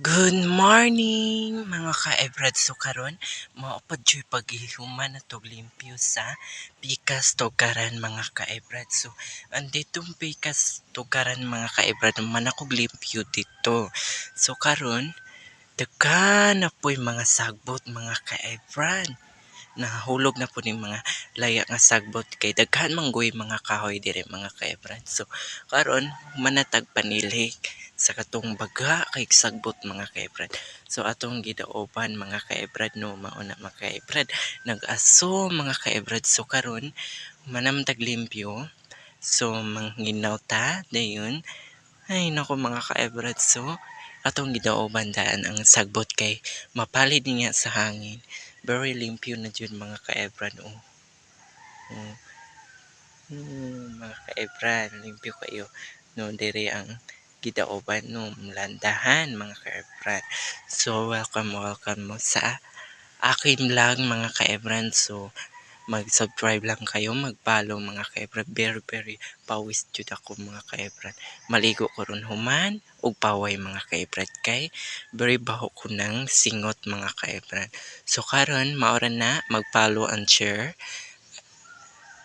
Good morning mga ka-ebrad. So karon maupad joy paghihuman na tog limpyo sa pikas tugaran mga ka-ebrad. So anditong pikas tugaran mga ka-ebrad man ako limpyo dito. So karon daghan na po'y mga sagbot mga ka-ebrad. Nahulog na po ni mga laya nga sagbot kay daghan manggoy mga kahoy dire mga ka-ebrad. So karon manatag panilik sa katong baga kay sagbot mga ka-ebrad. So atong gidaoban mga ka-ebrad no mauna mga ka-ebrad nag-aso mga ka-ebrad. So karon manamtag limpyo. So manghinaw ta dayon ay nako mga ka-ebrad. So atong gidaoban daan ang sagbot kay mapalid niya sa hangin. Very limpyo na dyan mga ka-ebrad. Oh. Mga ka-ebrad, limpyo kayo. No, dire ang gidaoban no, landahan mga ka-ebrad. So, welcome mo sa akin lang mga ka-ebrad. So, mag-subscribe lang kayo, mag-follow mga ka-ebrad. Very pawis jud ako mga ka-ebrad. Maligo ko ron human ug paway mga ka-ebrad kay very baho ko ng singot mga ka-ebrad. So karon maora na mag-follow and share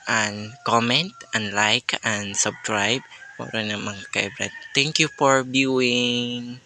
and comment and like and subscribe maora na mga ka-ebrad. Thank you for viewing.